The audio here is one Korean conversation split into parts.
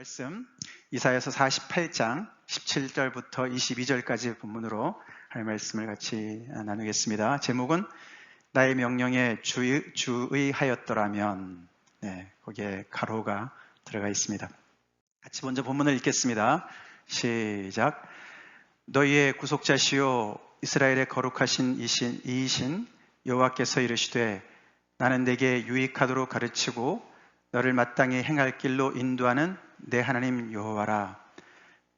말씀 이사야서 48장 17절부터 22절까지 본문으로 할 말씀을 같이 나누겠습니다. 제목은 나의 명령에 주의하였더라면, 거기에 가로가 들어가 있습니다. 같이 먼저 본문을 읽겠습니다. 시작. 너희의 구속자시요 이스라엘의 거룩하신 이이신 여호와께서 이르시되 나는 내게 유익하도록 가르치고 너를 마땅히 행할 길로 인도하는 내 하나님 여호와라.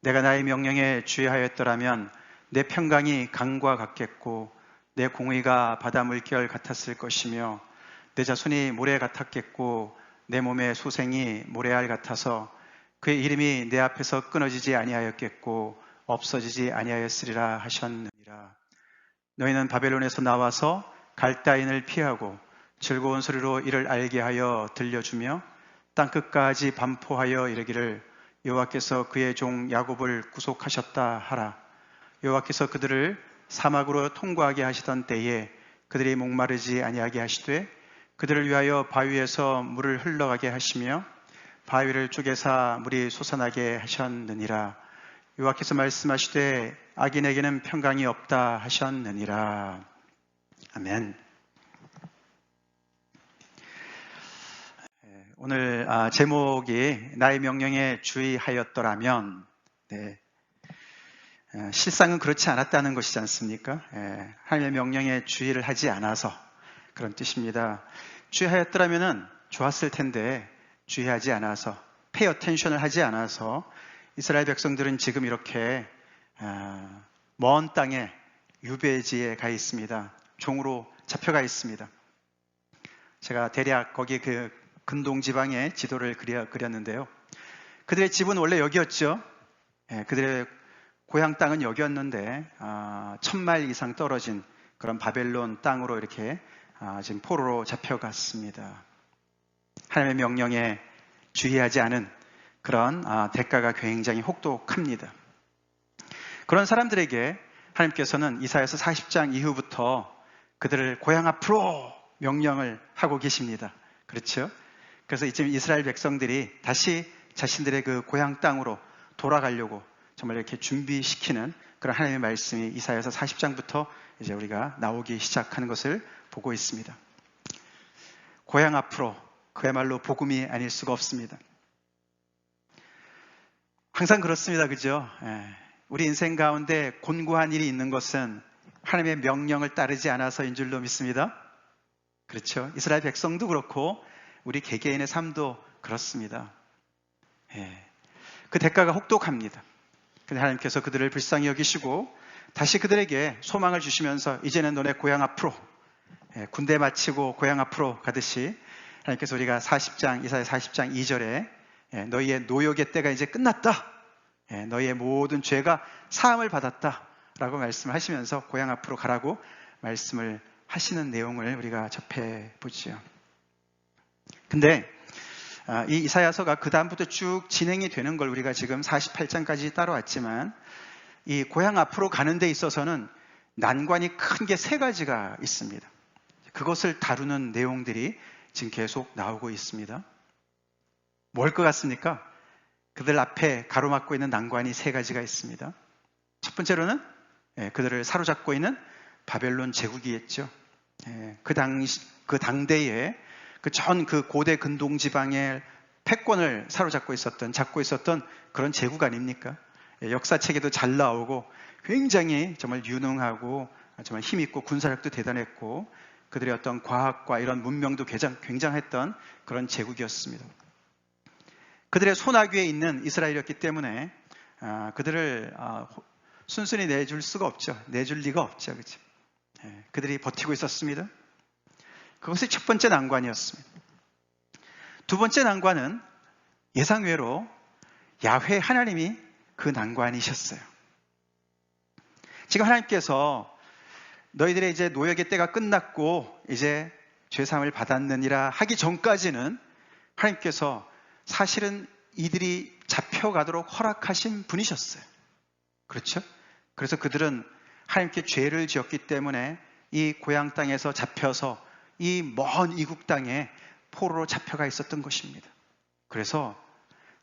내가 나의 명령에 주의하였더라면 내 평강이 강과 같겠고 내 공의가 바다 물결 같았을 것이며 내 자손이 모래 같았겠고 내 몸의 소생이 모래알 같아서 그의 이름이 내 앞에서 끊어지지 아니하였겠고 없어지지 아니하였으리라 하셨느니라. 너희는 바벨론에서 나와서 갈다인을 피하고 즐거운 소리로 이를 알게 하여 들려주며 땅끝까지 반포하여 이르기를 여호와께서 그의 종 야곱을 구속하셨다 하라. 여호와께서 그들을 사막으로 통과하게 하시던 때에 그들이 목마르지 아니하게 하시되 그들을 위하여 바위에서 물을 흘러가게 하시며 바위를 쪼개사 물이 솟아나게 하셨느니라. 여호와께서 말씀하시되 악인에게는 평강이 없다 하셨느니라. 아멘. 오늘 제목이 나의 명령에 주의하였더라면, 실상은 그렇지 않았다는 것이지 않습니까? 하나님의 명령에 주의를 하지 않아서 그런 뜻입니다. 주의하였더라면 좋았을 텐데 주의하지 않아서, pay attention을 하지 않아서 이스라엘 백성들은 지금 이렇게 먼 땅에 유배지에 가 있습니다. 종으로 잡혀가 있습니다. 제가 대략 거기 근동 지방의 지도를 그렸는데요. 그들의 집은 원래 여기였죠. 그들의 고향 땅은 여기였는데 1000마일 이상 떨어진 그런 바벨론 땅으로 이렇게 지금 포로로 잡혀갔습니다. 하나님의 명령에 주의하지 않은 그런 대가가 굉장히 혹독합니다. 그런 사람들에게 하나님께서는 이사야서 40장 이후부터 그들을 고향 앞으로 명령을 하고 계십니다. 그렇죠? 그래서 지금 이스라엘 백성들이 다시 자신들의 그 고향 땅으로 돌아가려고 정말 이렇게 준비시키는 그런 하나님의 말씀이 이사야서 40장부터 이제 우리가 나오기 시작하는 것을 보고 있습니다. 고향 앞으로, 그야말로 복음이 아닐 수가 없습니다. 항상 그렇습니다. 그죠? 우리 인생 가운데 곤고한 일이 있는 것은 하나님의 명령을 따르지 않아서인 줄로 믿습니다. 그렇죠? 이스라엘 백성도 그렇고 우리 개개인의 삶도 그렇습니다. 그 대가가 혹독합니다. 근데 하나님께서 그들을 불쌍히 여기시고 다시 그들에게 소망을 주시면서 이제는 너네 고향 앞으로, 군대 마치고 고향 앞으로 가듯이 하나님께서 우리가 이사야 40장 2절에 너희의 노역의 때가 이제 끝났다. 너희의 모든 죄가 사함을 받았다. 라고 말씀하시면서 고향 앞으로 가라고 말씀을 하시는 내용을 우리가 접해보죠. 근데 이 이사야서가 그 다음부터 쭉 진행이 되는 걸 우리가 지금 48장까지 따라왔지만 이 고향 앞으로 가는 데 있어서는 난관이 큰 게 3가지가 있습니다. 그것을 다루는 내용들이 지금 계속 나오고 있습니다. 뭘 것 같습니까? 그들 앞에 가로막고 있는 난관이 3가지가 있습니다. 첫 번째로는 그들을 사로잡고 있는 바벨론 제국이겠죠. 그 당대에 그 고대 근동 지방의 패권을 잡고 있었던 그런 제국 아닙니까? 역사책에도 잘 나오고 굉장히 정말 유능하고 정말 힘있고 군사력도 대단했고 그들의 어떤 과학과 이런 문명도 굉장했던 그런 제국이었습니다. 그들의 손아귀에 있는 이스라엘이었기 때문에 그들을 순순히 내줄 수가 없죠. 내줄 리가 없죠. 그렇죠? 그들이 버티고 있었습니다. 그것이 첫 번째 난관이었습니다. 두 번째 난관은 예상외로 야훼 하나님이 그 난관이셨어요. 지금 하나님께서 너희들의 이제 노역의 때가 끝났고 이제 죄사함을 받았느니라 하기 전까지는 하나님께서 사실은 이들이 잡혀가도록 허락하신 분이셨어요. 그렇죠? 그래서 그들은 하나님께 죄를 지었기 때문에 이 고향 땅에서 잡혀서 이 먼 이국 땅에 포로로 잡혀가 있었던 것입니다. 그래서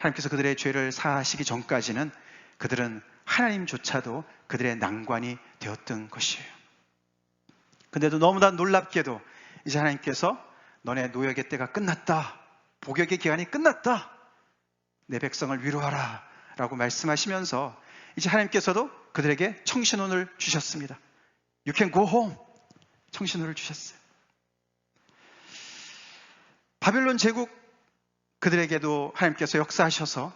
하나님께서 그들의 죄를 사하시기 전까지는 그들은 하나님조차도 그들의 난관이 되었던 것이에요. 근데도 너무나 놀랍게도 이제 하나님께서 너네 노역의 때가 끝났다. 복역의 기간이 끝났다. 내 백성을 위로하라 라고 말씀하시면서 이제 하나님께서도 그들에게 청신혼을 주셨습니다. You can go home. 청신혼을 주셨어요. 바벨론 제국 그들에게도 하나님께서 역사하셔서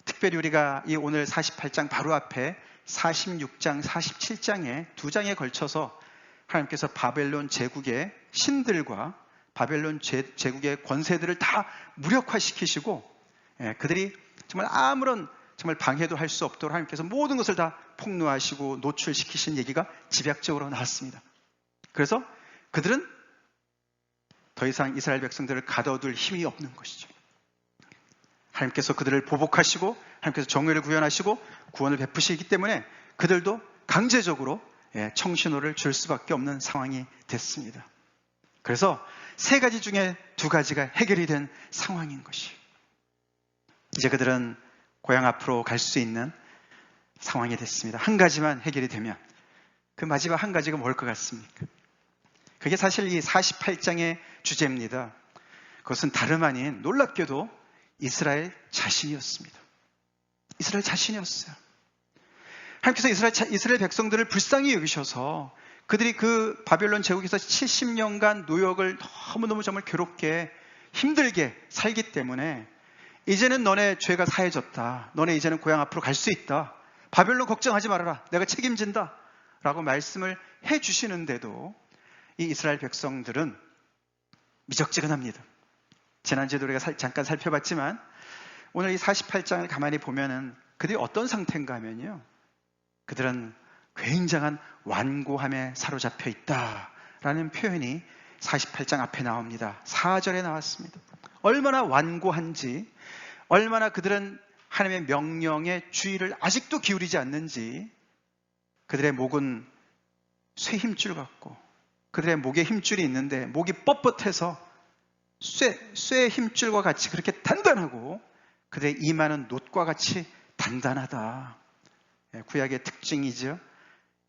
특별히 우리가 이 오늘 48장 바로 앞에 46장, 47장에 두 장에 걸쳐서 하나님께서 바벨론 제국의 신들과 바벨론 제국의 권세들을 다 무력화시키시고 그들이 정말 아무런 정말 방해도 할 수 없도록 하나님께서 모든 것을 다 폭로하시고 노출시키신 얘기가 집약적으로 나왔습니다. 그래서 그들은 더 이상 이스라엘 백성들을 가둬둘 힘이 없는 것이죠. 하나님께서 그들을 보복하시고 하나님께서 정의를 구현하시고 구원을 베푸시기 때문에 그들도 강제적으로 청신호를 줄 수밖에 없는 상황이 됐습니다. 그래서 세 가지 중에 두 가지가 해결이 된 상황인 것이에요. 이제 그들은 고향 앞으로 갈 수 있는 상황이 됐습니다. 한 가지만 해결이 되면 그 마지막 한 가지가 뭘 것 같습니까? 그게 사실 이 48장의 주제입니다. 그것은 다름 아닌 놀랍게도 이스라엘 자신이었습니다. 이스라엘 자신이었어요. 하나님께서 이스라엘 백성들을 불쌍히 여기셔서 그들이 그 바벨론 제국에서 70년간 노역을 너무너무 정말 괴롭게 힘들게 살기 때문에 이제는 너네 죄가 사해졌다. 너네 이제는 고향 앞으로 갈 수 있다. 바벨론 걱정하지 말아라. 내가 책임진다. 라고 말씀을 해 주시는데도 이 이스라엘 백성들은 미적지근합니다. 지난주에도 우리가 잠깐 살펴봤지만 오늘 이 48장을 가만히 보면은 그들이 어떤 상태인가 하면요. 그들은 굉장한 완고함에 사로잡혀 있다라는 표현이 48장 앞에 나옵니다. 4절에 나왔습니다. 얼마나 완고한지, 얼마나 그들은 하나님의 명령에 주의를 아직도 기울이지 않는지 그들의 목은 쇠 힘줄 같고 그들의 목에 힘줄이 있는데 목이 뻣뻣해서 쇠의 힘줄과 같이 그렇게 단단하고 그들의 이마는 놋과 같이 단단하다. 구약의 특징이죠.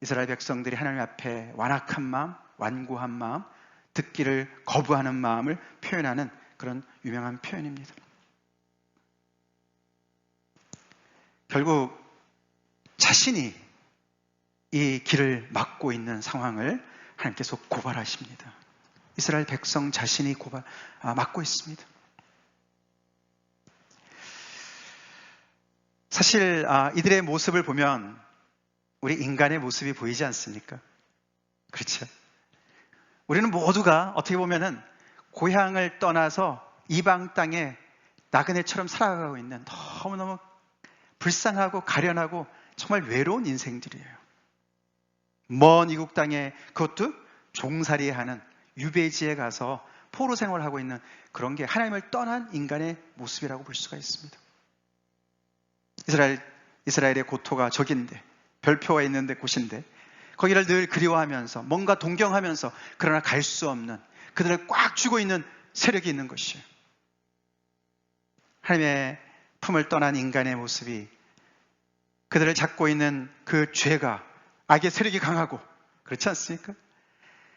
이스라엘 백성들이 하나님 앞에 완악한 마음, 완고한 마음, 듣기를 거부하는 마음을 표현하는 그런 유명한 표현입니다. 결국 자신이 이 길을 막고 있는 상황을 하나님께서 고발하십니다. 이스라엘 백성 자신이 막고 있습니다. 사실 이들의 모습을 보면 우리 인간의 모습이 보이지 않습니까? 그렇죠? 우리는 모두가 어떻게 보면은 고향을 떠나서 이방 땅에 나그네처럼 살아가고 있는 너무너무 불쌍하고 가련하고 정말 외로운 인생들이에요. 먼 이국 땅에 그것도 종살이하는 유배지에 가서 포로 생활하고 있는 그런 게 하나님을 떠난 인간의 모습이라고 볼 수가 있습니다. 이스라엘의 고토가 저긴데 별표가 있는데 곳인데 거기를 늘 그리워하면서 뭔가 동경하면서 그러나 갈 수 없는 그들을 꽉 쥐고 있는 세력이 있는 것이에요. 하나님의 품을 떠난 인간의 모습이 그들을 잡고 있는 그 죄가 악의 세력이 강하고 그렇지 않습니까?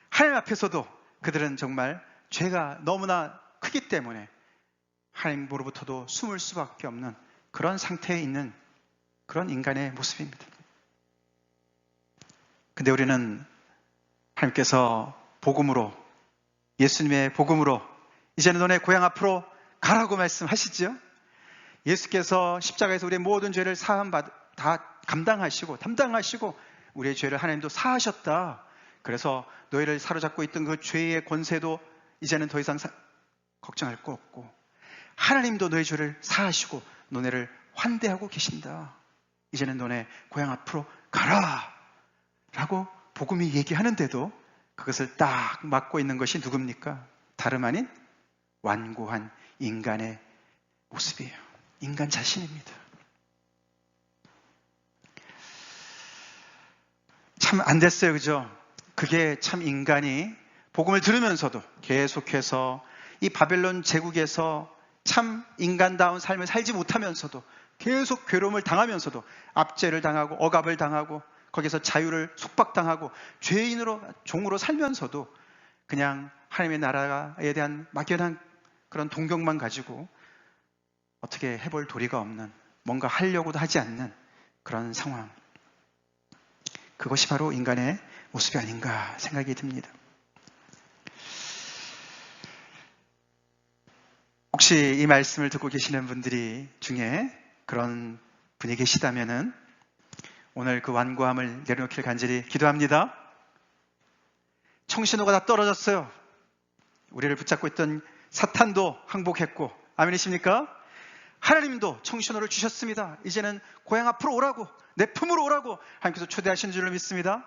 하나님 앞에서도 그들은 정말 죄가 너무나 크기 때문에 하나님으로부터도 숨을 수밖에 없는 그런 상태에 있는 그런 인간의 모습입니다. 근데 우리는 하나님께서 복음으로 예수님의 복음으로 이제는 너네 고향 앞으로 가라고 말씀하시죠. 예수께서 십자가에서 우리의 모든 죄를 다 감당하시고 담당하시고 우리의 죄를 하나님도 사하셨다. 그래서 너희를 사로잡고 있던 그 죄의 권세도 이제는 더 이상 걱정할 거 없고 하나님도 너희 죄를 사하시고 너네를 환대하고 계신다. 이제는 너네 고향 앞으로 가라 라고 복음이 얘기하는데도 그것을 딱 막고 있는 것이 누굽니까? 다름 아닌 완고한 인간의 모습이에요. 인간 자신입니다. 참 안 됐어요. 그죠? 그게 참 인간이 복음을 들으면서도 계속해서 이 바벨론 제국에서 참 인간다운 삶을 살지 못하면서도 계속 괴로움을 당하면서도 압제를 당하고 억압을 당하고 거기서 자유를 속박당하고 죄인으로 종으로 살면서도 그냥 하나님의 나라에 대한 막연한 그런 동경만 가지고 어떻게 해볼 도리가 없는, 뭔가 하려고도 하지 않는 그런 상황. 그것이 바로 인간의 모습이 아닌가 생각이 듭니다. 혹시 이 말씀을 듣고 계시는 분들이 중에 그런 분이 계시다면은 오늘 그 완고함을 내려놓기를 간절히 기도합니다. 청신호가 다 떨어졌어요. 우리를 붙잡고 있던 사탄도 항복했고, 아멘이십니까? 하나님도 청신호를 주셨습니다. 이제는 고향 앞으로 오라고, 내 품으로 오라고 하나님께서 초대하신 줄로 믿습니다.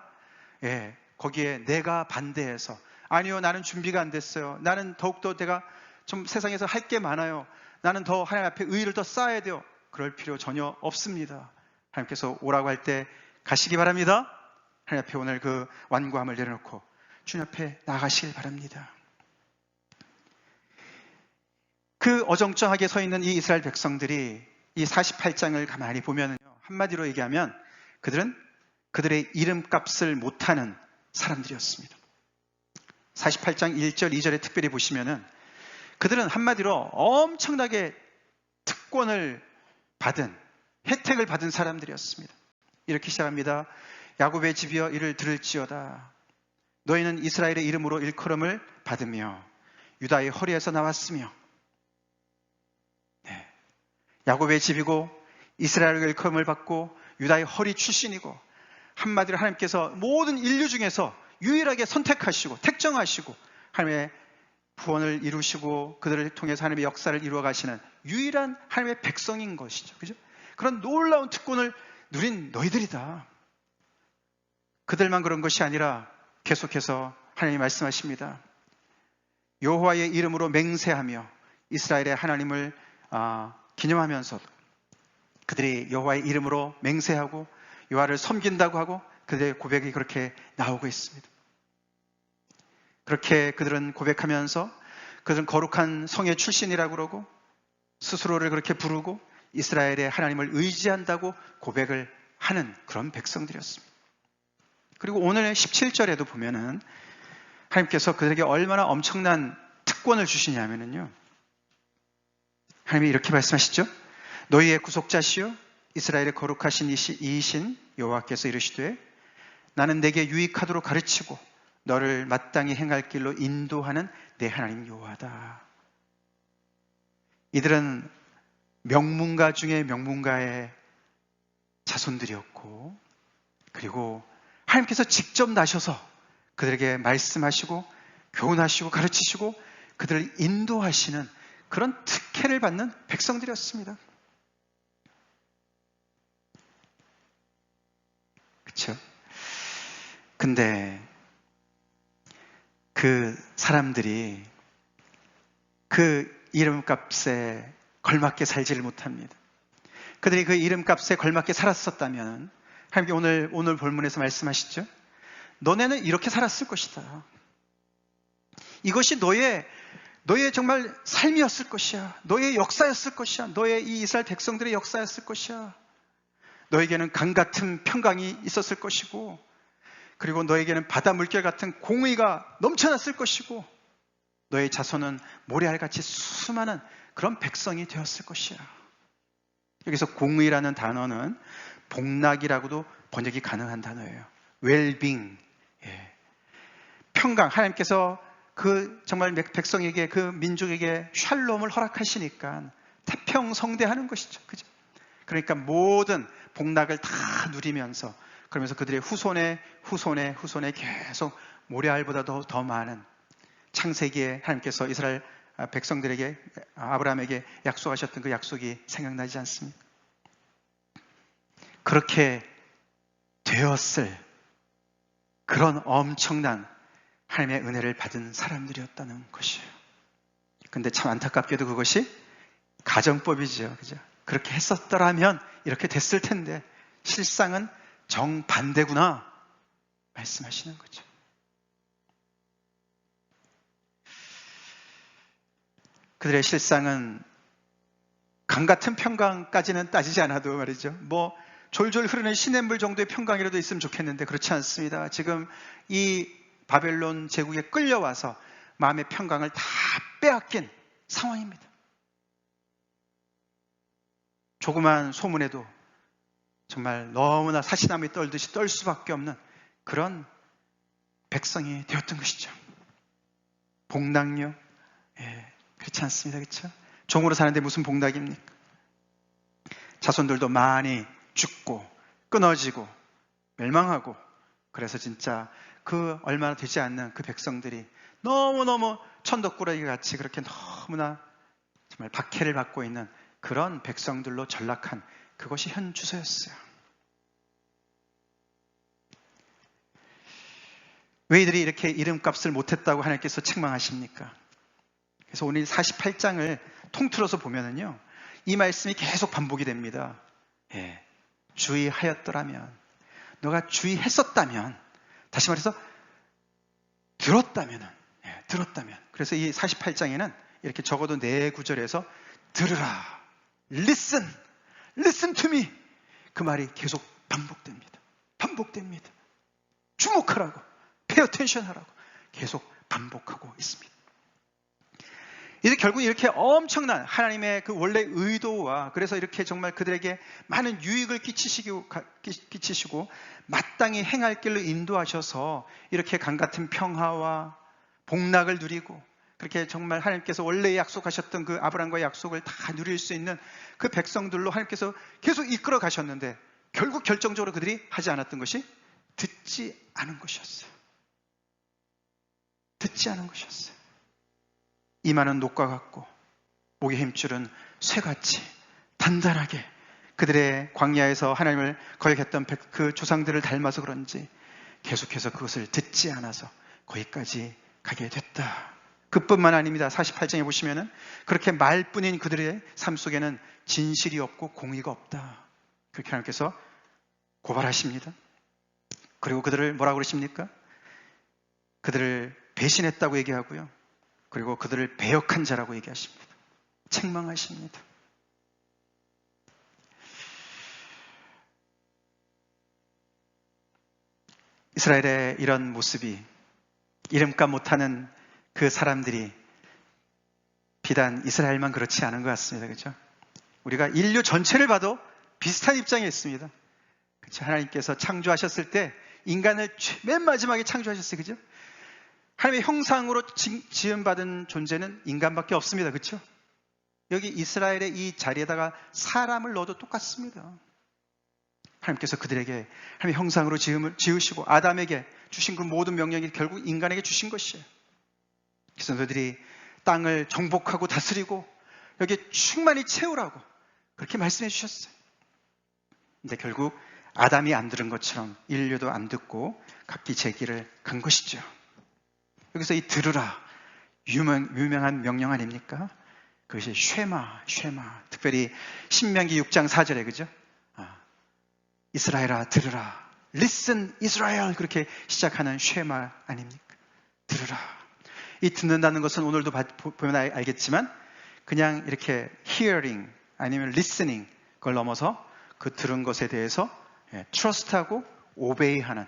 예, 거기에 내가 반대해서 아니요, 나는 준비가 안 됐어요. 나는 더욱더 내가 좀 세상에서 할 게 많아요. 나는 더 하나님 앞에 의의를 더 쌓아야 돼요. 그럴 필요 전혀 없습니다. 하나님께서 오라고 할 때 가시기 바랍니다. 하나님 앞에 오늘 그 완고함을 내려놓고 주님 앞에 나가시길 바랍니다. 그 어정쩡하게 서 있는 이 이스라엘 백성들이 이 48장을 가만히 보면요, 한마디로 얘기하면 그들은 그들의 이름값을 못하는 사람들이었습니다. 48장 1절 2절에 특별히 보시면은 그들은 한마디로 엄청나게 특권을 받은, 혜택을 받은 사람들이었습니다. 이렇게 시작합니다. 야곱의 집이여 이를 들을지어다. 너희는 이스라엘의 이름으로 일컬음을 받으며 유다의 허리에서 나왔으며. 네. 야곱의 집이고 이스라엘의 일컬음을 받고 유다의 허리 출신이고, 한마디로 하나님께서 모든 인류 중에서 유일하게 선택하시고 택정하시고 하나님의 구원을 이루시고 그들을 통해서 하나님의 역사를 이루어 가시는 유일한 하나님의 백성인 것이죠. 그죠? 그런 놀라운 특권을 누린 너희들이다. 그들만 그런 것이 아니라 계속해서 하나님이 말씀하십니다. 여호와의 이름으로 맹세하며 이스라엘의 하나님을 기념하면서도 그들이 여호와의 이름으로 맹세하고 여호와를 섬긴다고 하고 그들의 고백이 그렇게 나오고 있습니다. 그렇게 그들은 고백하면서 그들은 거룩한 성의 출신이라고 그러고 스스로를 그렇게 부르고 이스라엘의 하나님을 의지한다고 고백을 하는 그런 백성들이었습니다. 그리고 오늘 17절에도 보면은 하나님께서 그들에게 얼마나 엄청난 특권을 주시냐면요, 하나님이 이렇게 말씀하시죠. 너희의 구속자시요 이스라엘의 거룩하신 이이신 여호와께서 이르시되 나는 내게 유익하도록 가르치고 너를 마땅히 행할 길로 인도하는 내 하나님 여호와다. 이들은 명문가 중에 명문가의 자손들이었고, 그리고 하나님께서 직접 나셔서 그들에게 말씀하시고 교훈하시고 가르치시고 그들을 인도하시는 그런 특혜를 받는 백성들이었습니다. 그렇죠? 근데 그 사람들이 그 이름값에 걸맞게 살지를 못합니다. 그들이 그 이름값에 걸맞게 살았었다면 하나님께 오늘 본문에서 말씀하시죠. 너네는 이렇게 살았을 것이다. 이것이 너의 정말 삶이었을 것이야. 너의 역사였을 것이야. 너의 이 이스라엘 백성들의 역사였을 것이야. 너에게는 강 같은 평강이 있었을 것이고, 그리고 너에게는 바다 물결 같은 공의가 넘쳐났을 것이고, 너의 자손은 모래알같이 수많은 그런 백성이 되었을 것이야. 여기서 공의라는 단어는 복락이라고도 번역이 가능한 단어예요. 웰빙, 평강. 하나님께서 그 정말 백성에게, 그 민족에게 샬롬을 허락하시니까 태평성대하는 것이죠. 그죠? 그러니까 모든 복락을 다 누리면서, 그러면서 그들의 후손에 계속 모래알보다 더 많은, 창세기에 하나님께서 이스라엘 백성들에게, 아브라함에게 약속하셨던 그 약속이 생각나지 않습니까? 그렇게 되었을 그런 엄청난 하나님의 은혜를 받은 사람들이었다는 것이에요. 근데 참 안타깝게도 그것이 가정법이죠. 그죠? 그렇게 했었더라면 이렇게 됐을 텐데 실상은 정반대구나 말씀하시는 거죠. 그들의 실상은 강 같은 평강까지는 따지지 않아도 말이죠. 뭐 졸졸 흐르는 시냇물 정도의 평강이라도 있으면 좋겠는데 그렇지 않습니다. 지금 이 바벨론 제국에 끌려와서 마음의 평강을 다 빼앗긴 상황입니다. 조그만 소문에도 정말 너무나 사시나무에 떨듯이 떨 수밖에 없는 그런 백성이 되었던 것이죠. 복락요? 예, 그렇지 않습니다. 그렇죠? 종으로 사는데 무슨 복락입니까? 자손들도 많이 죽고 끊어지고 멸망하고, 그래서 진짜 그 얼마나 되지 않는 그 백성들이 너무너무 천덕꾸러기 같이 그렇게 너무나 정말 박해를 받고 있는 그런 백성들로 전락한 그것이 현 주소였어요. 왜 이들이 이렇게 이름값을 못했다고 하나님께서 책망하십니까? 그래서 오늘 48장을 통틀어서 보면은요, 이 말씀이 계속 반복이 됩니다. 예, 주의하였더라면, 너가 주의했었다면, 다시 말해서 들었다면, 들었다면. 그래서 이 48장에는 이렇게 적어도 4구절에서 들으라, listen, listen to me, 그 말이 계속 반복됩니다. 반복됩니다. 주목하라고, pay attention 하라고 계속 반복하고 있습니다. 이제 결국 이렇게 엄청난 하나님의 그 원래 의도와, 그래서 이렇게 정말 그들에게 많은 유익을 끼치시고 마땅히 행할 길로 인도하셔서 이렇게 강 같은 평화와 복락을 누리고, 그렇게 정말 하나님께서 원래 약속하셨던 그 아브라함과의 약속을 다 누릴 수 있는 그 백성들로 하나님께서 계속 이끌어 가셨는데, 결국 결정적으로 그들이 하지 않았던 것이 듣지 않은 것이었어요. 듣지 않은 것이었어요. 이마는 녹과 같고 목의 힘줄은 쇠같이 단단하게, 그들의 광야에서 하나님을 거역했던 그 조상들을 닮아서 그런지 계속해서 그것을 듣지 않아서 거기까지 가게 됐다. 그뿐만 아닙니다. 48장에 보시면은 그렇게 말뿐인 그들의 삶 속에는 진실이 없고 공의가 없다, 그렇게 하나님께서 고발하십니다. 그리고 그들을 뭐라고 그러십니까? 그들을 배신했다고 얘기하고요, 그리고 그들을 배역한 자라고 얘기하십니다. 책망하십니다. 이스라엘의 이런 모습이, 이름값 못하는 그 사람들이 비단 이스라엘만 그렇지 않은 것 같습니다. 그렇죠? 우리가 인류 전체를 봐도 비슷한 입장에 있습니다. 그렇죠? 하나님께서 창조하셨을 때 인간을 맨 마지막에 창조하셨어요. 그죠? 하나님의 형상으로 지음받은 존재는 인간밖에 없습니다. 그렇죠? 여기 이스라엘의 이 자리에다가 사람을 넣어도 똑같습니다. 하나님께서 그들에게 하나님의 형상으로 지으시고 아담에게 주신 그 모든 명령이 결국 인간에게 주신 것이에요. 그래서 너희들이 땅을 정복하고 다스리고 여기에 충만히 채우라고 그렇게 말씀해 주셨어요. 근데 결국 아담이 안 들은 것처럼 인류도 안 듣고 각기 제 길을 간 것이죠. 여기서 이 들으라, 유명한 명령 아닙니까? 그것이 쉐마. 특별히 신명기 6장 4절에, 그죠? 이스라엘아 들으라, listen Israel, 그렇게 시작하는 쉐마 아닙니까? 들으라. 이 듣는다는 것은 오늘도 보면 알겠지만 그냥 이렇게 hearing 아니면 listening, 그걸 넘어서 그 들은 것에 대해서 trust하고 obey하는,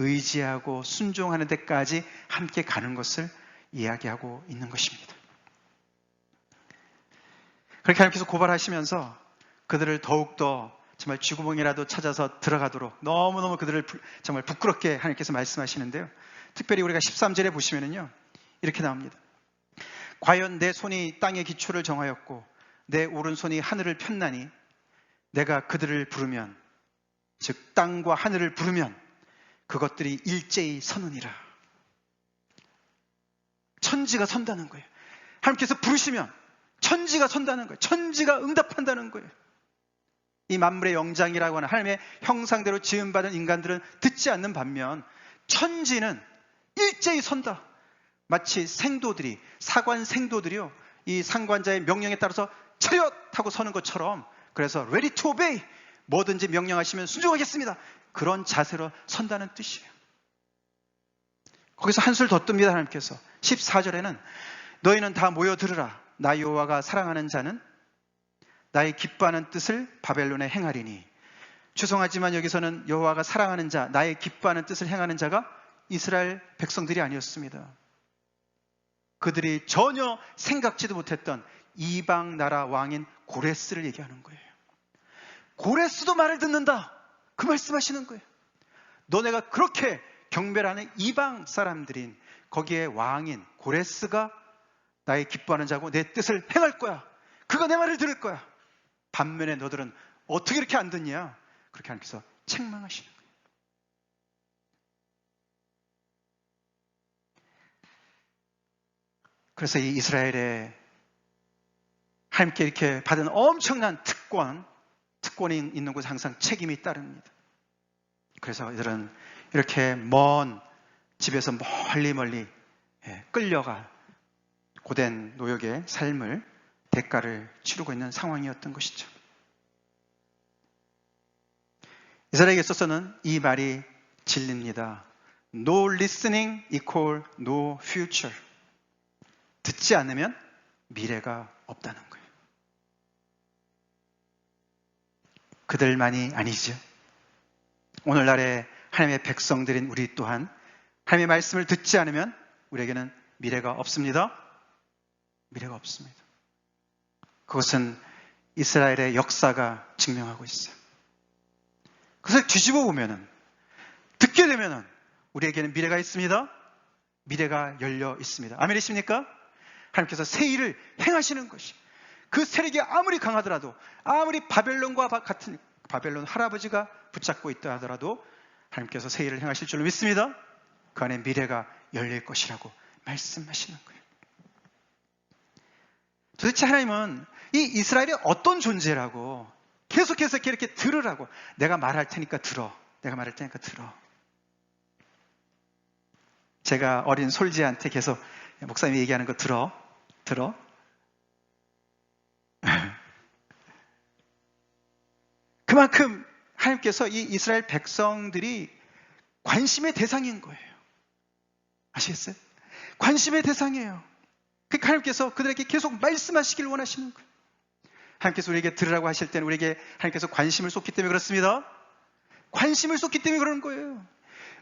의지하고 순종하는 데까지 함께 가는 것을 이야기하고 있는 것입니다. 그렇게 하나님께서 고발하시면서 그들을 더욱더 정말 쥐구멍이라도 찾아서 들어가도록 너무너무 그들을 정말 부끄럽게 하나님께서 말씀하시는데요. 특별히 우리가 13절에 보시면은요, 이렇게 나옵니다. 과연 내 손이 땅의 기초를 정하였고 내 오른손이 하늘을 폈나니 내가 그들을 부르면, 즉 땅과 하늘을 부르면 그것들이 일제히 서느니라. 천지가 선다는 거예요. 하나님께서 부르시면 천지가 선다는 거예요. 천지가 응답한다는 거예요. 이 만물의 영장이라고 하는 하나님의 형상대로 지음받은 인간들은 듣지 않는 반면 천지는 일제히 선다. 마치 생도들이, 사관 생도들이요, 이 상관자의 명령에 따라서 차렷 하고 서는 것처럼, 그래서 ready to obey, 뭐든지 명령하시면 순종하겠습니다, 그런 자세로 선다는 뜻이에요. 거기서 한술 더 뜹니다. 하나님께서 14절에는 너희는 다 모여 들으라. 나 여호와가 사랑하는 자는 나의 기뻐하는 뜻을 바벨론에 행하리니. 죄송하지만 여기서는 여호와가 사랑하는 자, 나의 기뻐하는 뜻을 행하는 자가 이스라엘 백성들이 아니었습니다. 그들이 전혀 생각지도 못했던 이방 나라 왕인 고레스를 얘기하는 거예요. 고레스도 말을 듣는다, 그 말씀하시는 거예요. 너네가 그렇게 경배하는 이방 사람들인 거기에 왕인 고레스가 나의 기뻐하는 자고 내 뜻을 행할 거야. 그가 내 말을 들을 거야. 반면에 너들은 어떻게 이렇게 안 듣냐? 그렇게 하나님께서 책망하시는 거예요. 그래서 이 이스라엘에 하나님께 이렇게 받은 엄청난 특권이 있는 곳에 항상 책임이 따릅니다. 그래서 이들은 이렇게 먼 집에서 멀리 끌려가 고된 노역의 삶을 대가를 치르고 있는 상황이었던 것이죠. 이스라엘에게 있어서는 이 말이 진리입니다. No listening equal no future. 듣지 않으면 미래가 없다는 거예요. 그들만이 아니죠. 오늘날의 하나님의 백성들인 우리 또한 하나님의 말씀을 듣지 않으면 우리에게는 미래가 없습니다. 미래가 없습니다. 그것은 이스라엘의 역사가 증명하고 있어요. 그래서 뒤집어 보면은, 듣게 되면은 우리에게는 미래가 있습니다. 미래가 열려 있습니다. 아멘이십니까? 하나님께서 새 일을 행하시는 것이, 그 세력이 아무리 강하더라도, 아무리 바벨론과 같은 바벨론 할아버지가 붙잡고 있다 하더라도 하나님께서 새 일을 행하실 줄로 믿습니다. 그 안에 미래가 열릴 것이라고 말씀하시는 거예요. 도대체 하나님은 이 이스라엘이 어떤 존재라고 계속해서 이렇게 들으라고, 내가 말할 테니까 들어, 내가 말할 테니까 들어. 제가 어린 솔지한테 계속 목사님이 얘기하는 거 들어. 그만큼 하나님께서 이 이스라엘 백성들이 관심의 대상인 거예요. 아시겠어요? 관심의 대상이에요. 그러니까 하나님께서 그들에게 계속 말씀하시길 원하시는 거예요. 하나님께서 우리에게 들으라고 하실 때는 우리에게 하나님께서 관심을 쏟기 때문에 그렇습니다. 관심을 쏟기 때문에 그런 거예요.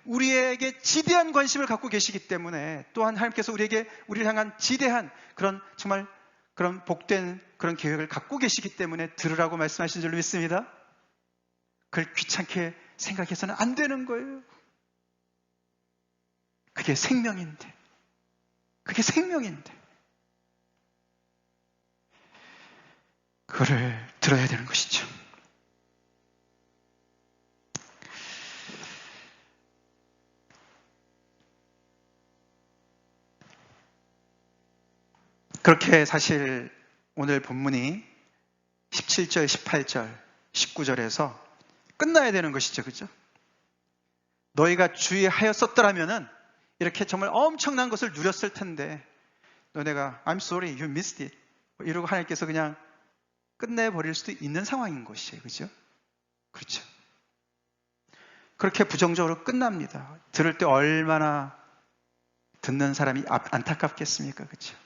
우리에게 지대한 관심을 갖고 계시기 때문에, 또한 하나님께서 우리를 향한 지대한 정말 그런 복된 그런 계획을 갖고 계시기 때문에 들으라고 말씀하신 줄로 믿습니다. 그걸 귀찮게 생각해서는 안 되는 거예요. 그게 생명인데. 그거를 들어야 되는 것이죠. 그렇게 사실 오늘 본문이 17절, 18절, 19절에서 끝나야 되는 것이죠. 그죠? 너희가 주의하였었더라면은 이렇게 정말 엄청난 것을 누렸을 텐데, 너네가 I'm sorry, you missed it 이러고 하나님께서 그냥 끝내버릴 수도 있는 상황인 것이에요. 그죠? 그렇죠. 그렇게 부정적으로 끝납니다. 들을 때 얼마나 듣는 사람이 안타깝겠습니까? 그죠?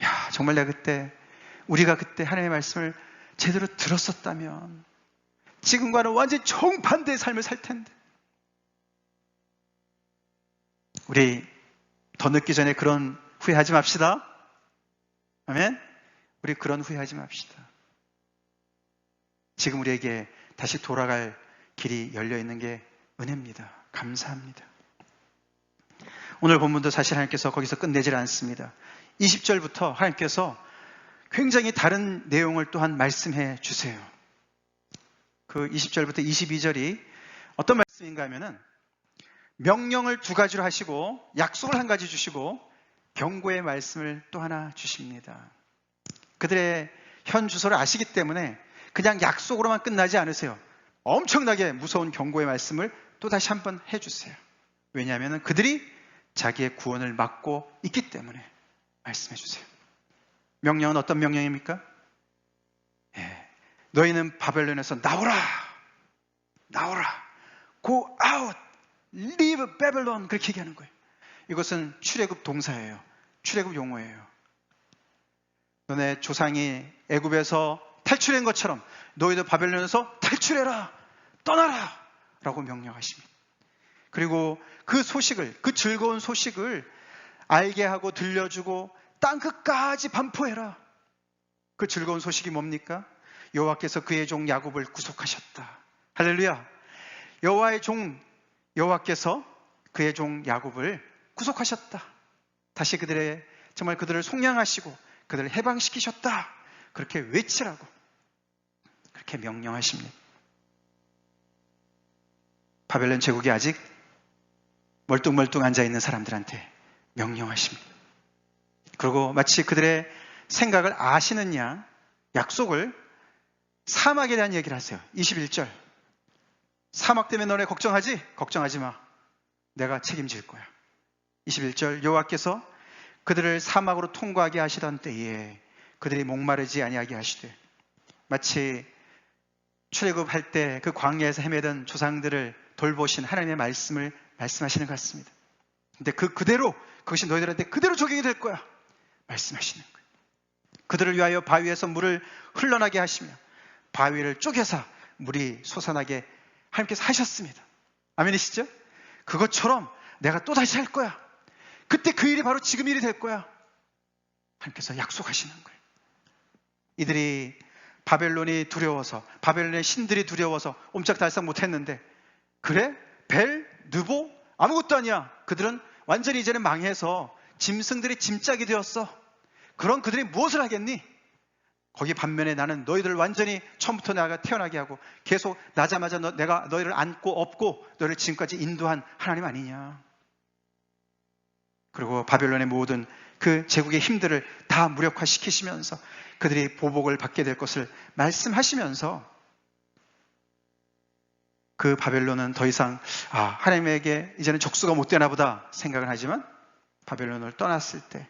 야, 정말 우리가 그때 하나님의 말씀을 제대로 들었었다면 지금과는 완전히 정반대의 삶을 살 텐데. 우리 더 늦기 전에 그런 후회하지 맙시다. 아멘? 우리 그런 후회하지 맙시다. 지금 우리에게 다시 돌아갈 길이 열려 있는 게 은혜입니다. 감사합니다. 오늘 본문도 사실 하나님께서 거기서 끝내질 않습니다. 20절부터 하나님께서 굉장히 다른 내용을 또한 말씀해 주세요. 그 20절부터 22절이 어떤 말씀인가 하면은, 명령을 2가지로 하시고 약속을 1가지 주시고 경고의 말씀을 또 하나 주십니다. 그들의 현 주소를 아시기 때문에 그냥 약속으로만 끝나지 않으세요. 엄청나게 무서운 경고의 말씀을 또 다시 한번 해주세요. 왜냐하면 그들이 자기의 구원을 막고 있기 때문에 말씀해 주세요. 명령은 어떤 명령입니까? 너희는 바벨론에서 나오라, go out, leave Babylon, 그렇게 얘기하는 거예요. 이것은 출애굽 동사예요. 출애굽 용어예요. 너네 조상이 애굽에서 탈출한 것처럼 너희도 바벨론에서 탈출해라, 떠나라 라고 명령하십니다. 그리고 그 소식을, 그 즐거운 소식을 알게 하고 들려주고 땅끝까지 반포해라. 그 즐거운 소식이 뭡니까? 여호와께서 그의 종 야곱을 구속하셨다. 할렐루야. 여호와의 종 여호와께서 그의 종 야곱을 구속하셨다. 다시 정말 그들을 속량하시고 그들을 해방시키셨다. 그렇게 외치라고, 그렇게 명령하십니다. 바벨론 제국이 아직 멀뚱멀뚱 앉아있는 사람들한테 명령하십니다. 그리고 마치 그들의 생각을 아시는 양 약속을 사막에 대한 얘기를 하세요. 21절. 사막 때문에 너네 걱정하지? 걱정하지 마. 내가 책임질 거야. 21절. 여호와께서 그들을 사막으로 통과하게 하시던 때에 그들이 목마르지 아니하게 하시되, 마치 출애굽할 때 그 광야에서 헤매던 조상들을 돌보신 하나님의 말씀을 말씀하시는 것 같습니다. 근데 그대로, 그것이 너희들한테 그대로 적용이 될 거야 말씀하시는 거예요. 그들을 위하여 바위에서 물을 흘러나게 하시며 바위를 쪼개서 물이 솟아나게 하나님께서 하셨습니다. 아멘이시죠? 그것처럼 내가 또 다시 할 거야. 그때 그 일이 바로 지금 일이 될 거야. 하나님께서 약속하시는 거예요. 이들이 바벨론이 두려워서, 바벨론의 신들이 두려워서 옴짝달싹 못했는데, 그래? 벨, 느보 아무것도 아니야. 그들은 완전히 이제는 망해서 짐승들이 짐짝이 되었어. 그런 그들이 무엇을 하겠니? 거기 반면에 나는 너희들을 완전히 처음부터 내가 태어나게 하고 계속 나자마자 내가 너희를 안고 업고 너희를 지금까지 인도한 하나님 아니냐. 그리고 바벨론의 모든 그 제국의 힘들을 다 무력화시키시면서 그들이 보복을 받게 될 것을 말씀하시면서, 그 바벨론은 더 이상 하나님에게 이제는 적수가 못 되나 보다 생각을 하지만, 바벨론을 떠났을 때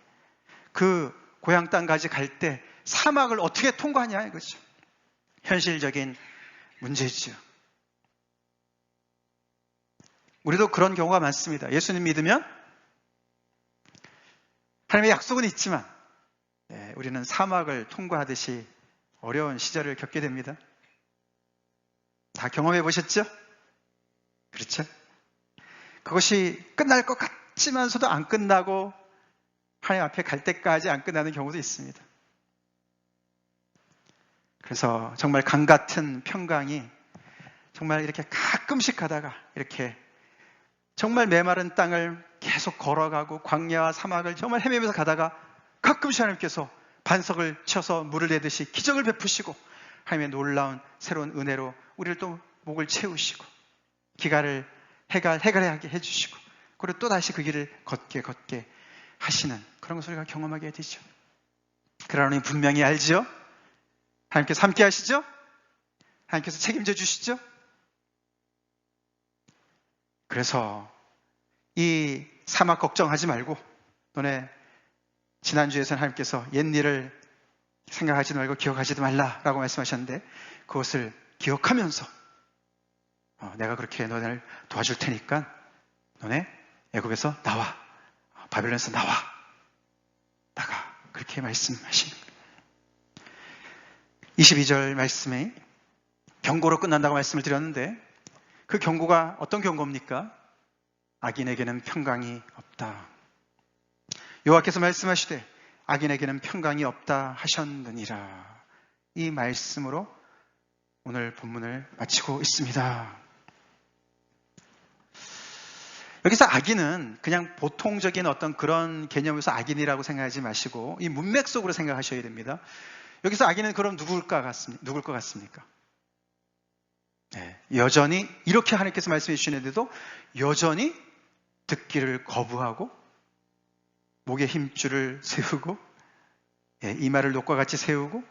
그 고향 땅까지 갈 때 사막을 어떻게 통과하냐 이거죠. 현실적인 문제죠. 우리도 그런 경우가 많습니다. 예수님 믿으면 하나님의 약속은 있지만 우리는 사막을 통과하듯이 어려운 시절을 겪게 됩니다. 다 경험해 보셨죠? 그렇죠? 그것이 끝날 것 같지만서도 안 끝나고 하나님 앞에 갈 때까지 안 끝나는 경우도 있습니다. 그래서 정말 강 같은 평강이 정말 이렇게 가끔씩 가다가 이렇게 정말 메마른 땅을 계속 걸어가고 광야와 사막을 정말 헤매면서 가다가 가끔씩 하나님께서 반석을 쳐서 물을 내듯이 기적을 베푸시고 하나님의 놀라운 새로운 은혜로 우리를 또 목을 채우시고 기갈을 해갈하게 해주시고, 그리고 또 다시 그 길을 걷게 하시는 그런 것을 우리가 경험하게 되죠. 그러니 분명히 알죠? 하나님께서 함께 하시죠? 하나님께서 책임져 주시죠? 그래서 이 사막 걱정하지 말고, 너네 지난주에서는 하나님께서 옛일을 생각하지 말고 기억하지도 말라라고 말씀하셨는데, 그것을 기억하면서 내가 그렇게 너네를 도와줄 테니까 너네 애굽에서 나와, 바벨론에서 나가, 그렇게 말씀하시는 거예요. 22절 말씀에 경고로 끝난다고 말씀을 드렸는데, 그 경고가 어떤 경고입니까? 악인에게는 평강이 없다. 여호와께서 말씀하시되 악인에게는 평강이 없다 하셨느니라. 이 말씀으로 오늘 본문을 마치고 있습니다. 여기서 악인은 그냥 보통적인 어떤 그런 개념에서 악인이라고 생각하지 마시고 이 문맥 속으로 생각하셔야 됩니다. 여기서 악인은 그럼 누굴 것 같습니까? 여전히 이렇게 하나님께서 말씀해 주시는데도 여전히 듣기를 거부하고 목에 힘줄을 세우고 이마를 녹과 같이 세우고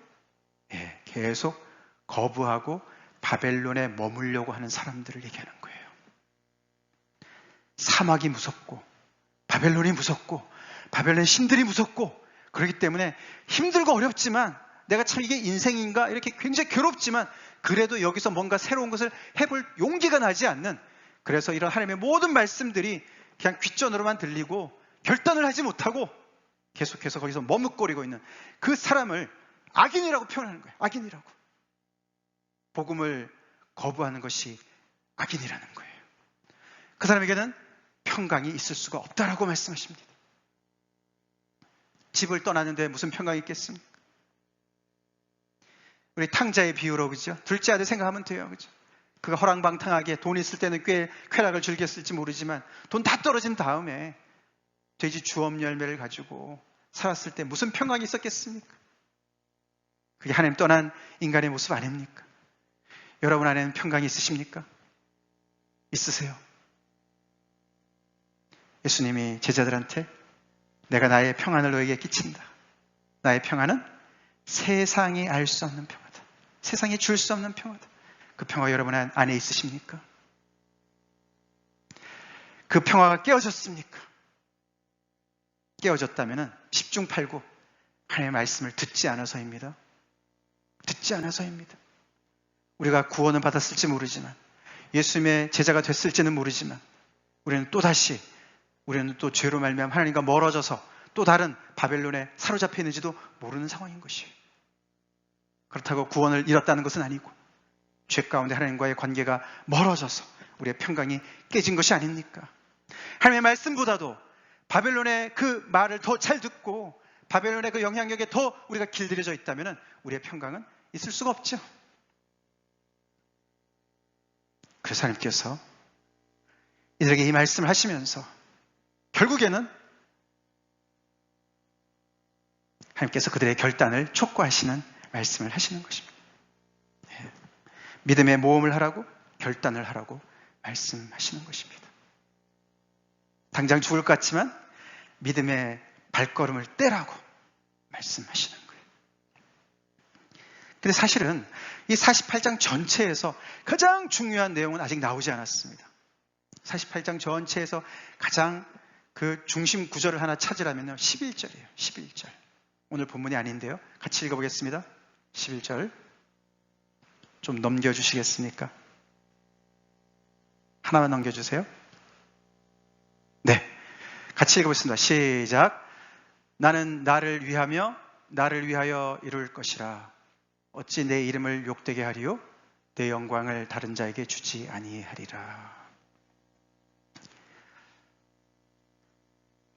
계속 거부하고 바벨론에 머물려고 하는 사람들을 얘기하는 거예요. 사막이 무섭고 바벨론이 무섭고 바벨론 신들이 무섭고, 그렇기 때문에 힘들고 어렵지만 내가 참 이게 인생인가 이렇게 굉장히 괴롭지만 그래도 여기서 뭔가 새로운 것을 해볼 용기가 나지 않는, 그래서 이런 하나님의 모든 말씀들이 그냥 귓전으로만 들리고 결단을 하지 못하고 계속해서 거기서 머뭇거리고 있는 그 사람을 악인이라고 표현하는 거예요. 악인이라고. 복음을 거부하는 것이 악인이라는 거예요. 그 사람에게는 평강이 있을 수가 없다라고 말씀하십니다. 집을 떠나는데 무슨 평강이 있겠습니까? 우리 탕자의 비유로, 그죠? 둘째 아들 생각하면 돼요, 그죠? 그가 허랑방탕하게 돈 있을 때는 꽤 쾌락을 즐겼을지 모르지만 돈 다 떨어진 다음에 돼지 주엄 열매를 가지고 살았을 때 무슨 평강이 있었겠습니까? 그게 하나님 떠난 인간의 모습 아닙니까? 여러분 안에는 평강이 있으십니까? 있으세요? 예수님이 제자들한테 내가 나의 평안을 너에게 끼친다. 나의 평안은 세상이 알 수 없는 평화다. 세상이 줄 수 없는 평화다. 그 평화 여러분 안에 있으십니까? 그 평화가 깨어졌습니까? 깨어졌다면 10중 8구 하나님의 말씀을 듣지 않아서입니다. 듣지 않아서입니다. 우리가 구원은 받았을지 모르지만, 예수님의 제자가 됐을지는 모르지만, 우리는 또 죄로 말미암아 하나님과 멀어져서 또 다른 바벨론에 사로잡혀 있는지도 모르는 상황인 것이에요. 그렇다고 구원을 잃었다는 것은 아니고, 죄 가운데 하나님과의 관계가 멀어져서 우리의 평강이 깨진 것이 아닙니까? 하나님의 말씀보다도 바벨론의 그 말을 더 잘 듣고 바벨론의 그 영향력에 더 우리가 길들여져 있다면 우리의 평강은 있을 수가 없죠. 그래서 하나님께서 이들에게 이 말씀을 하시면서 결국에는 하나님께서 그들의 결단을 촉구하시는 말씀을 하시는 것입니다. 믿음의 모험을 하라고, 결단을 하라고 말씀하시는 것입니다. 당장 죽을 것 같지만 믿음의 발걸음을 떼라고 말씀하시는 거예요. 근데 사실은 이 48장 전체에서 가장 중요한 내용은 아직 나오지 않았습니다. 48장 전체에서 가장 그 중심 구절을 하나 찾으라면요, 11절이에요. 11절. 오늘 본문이 아닌데요. 같이 읽어보겠습니다. 11절. 좀 넘겨주시겠습니까? 하나만 넘겨주세요. 네. 같이 읽어보겠습니다. 시작. 나는 나를 위하여 이룰 것이라. 어찌 내 이름을 욕되게 하리요? 내 영광을 다른 자에게 주지 아니하리라.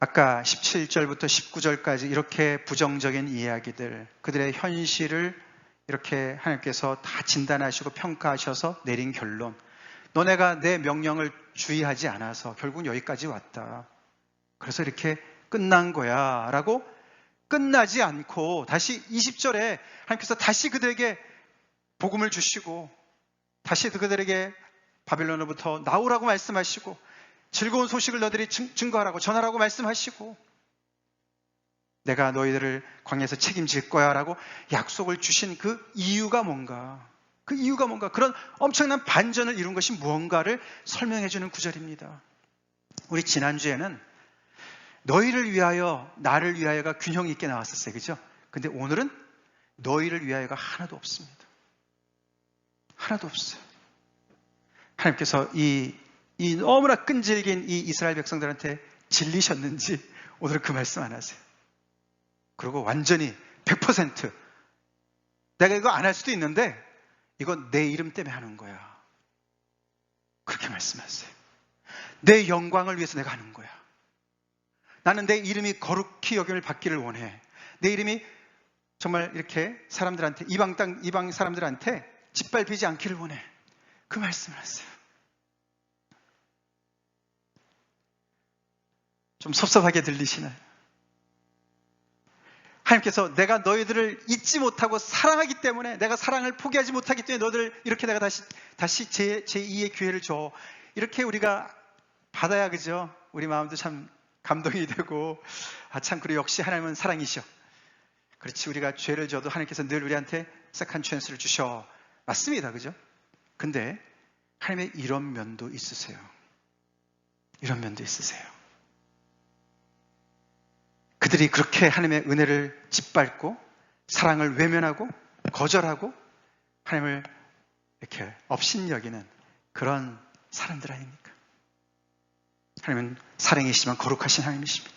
아까 17절부터 19절까지 이렇게 부정적인 이야기들, 그들의 현실을 이렇게 하나님께서 다 진단하시고 평가하셔서 내린 결론, 너네가 내 명령을 주의하지 않아서 결국 여기까지 왔다. 그래서 이렇게 끝난 거야 라고 끝나지 않고 다시 20절에 하나님께서 다시 그들에게 복음을 주시고 다시 그들에게 바벨론으로부터 나오라고 말씀하시고 즐거운 소식을 너희들이 증거하라고 전하라고 말씀하시고 내가 너희들을 광야에서 책임질 거야 라고 약속을 주신 그 이유가 뭔가, 그런 엄청난 반전을 이룬 것이 무언가를 설명해 주는 구절입니다. 우리 지난주에는 너희를 위하여, 나를 위하여가 균형 있게 나왔었어요. 그죠? 근데 오늘은 너희를 위하여가 하나도 없습니다. 하나도 없어요. 하나님께서 이 너무나 끈질긴 이 이스라엘 백성들한테 질리셨는지 오늘 그 말씀 안 하세요. 그리고 완전히 100% 내가 이거 안 할 수도 있는데 이건 내 이름 때문에 하는 거야. 그렇게 말씀하세요. 내 영광을 위해서 내가 하는 거야. 나는 내 이름이 거룩히 여김을 받기를 원해. 내 이름이 정말 이렇게 사람들한테, 이방 사람들한테 짓밟히지 않기를 원해. 그 말씀을 하세요. 좀 섭섭하게 들리시나요? 하나님께서 내가 너희들을 잊지 못하고 사랑하기 때문에, 내가 사랑을 포기하지 못하기 때문에 너희들 이렇게 내가 다시 제2의 기회를 줘. 이렇게 우리가 받아야, 그죠? 우리 마음도 참 감동이 되고, 참, 그리고 역시 하나님은 사랑이셔. 그렇지, 우리가 죄를 져도 하나님께서 늘 우리한테 세컨 찬스를 주셔. 맞습니다, 그죠? 근데 하나님의 이런 면도 있으세요. 이런 면도 있으세요. 그들이 그렇게 하나님의 은혜를 짓밟고 사랑을 외면하고 거절하고 하나님을 이렇게 업신여기는 그런 사람들 아닙니까? 하나님은 사랑이시지만 거룩하신 하나님이십니다.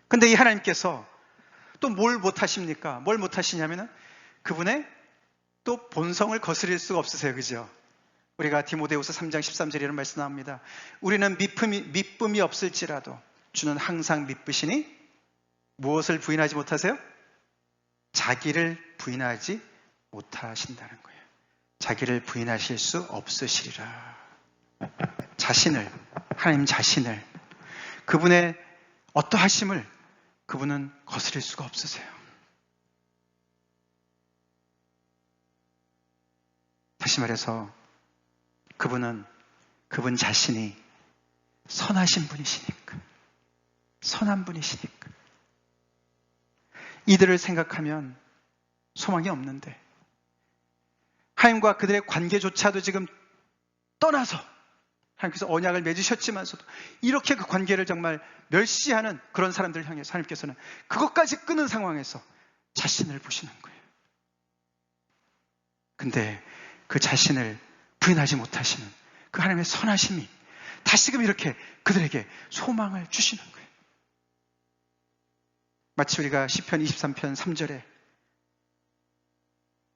근데 이 하나님께서 또 뭘 못하십니까? 뭘 못하시냐면은 그분의 또 본성을 거스릴 수가 없으세요. 그죠? 우리가 디모데후서 3장 13절에 이런 말씀 나옵니다. 우리는 미쁨이 없을지라도 주는 항상 미쁘시니 무엇을 부인하지 못하세요? 자기를 부인하지 못하신다는 거예요. 자기를 부인하실 수 없으시리라. 자신을, 하나님 자신을, 그분의 어떠하심을 그분은 거스릴 수가 없으세요. 다시 말해서 그분 자신이 선하신 분이시니까, 선한 분이시니까. 이들을 생각하면 소망이 없는데 하나님과 그들의 관계조차도 지금 떠나서 하나님께서 언약을 맺으셨지만서도 이렇게 그 관계를 정말 멸시하는 그런 사람들을 향해서 하나님께서는 그것까지 끊은 상황에서 자신을 보시는 거예요. 근데 그 자신을 부인하지 못하시는 그 하나님의 선하심이 다시금 이렇게 그들에게 소망을 주시는 거예요. 마치 우리가 시편 23편 3절에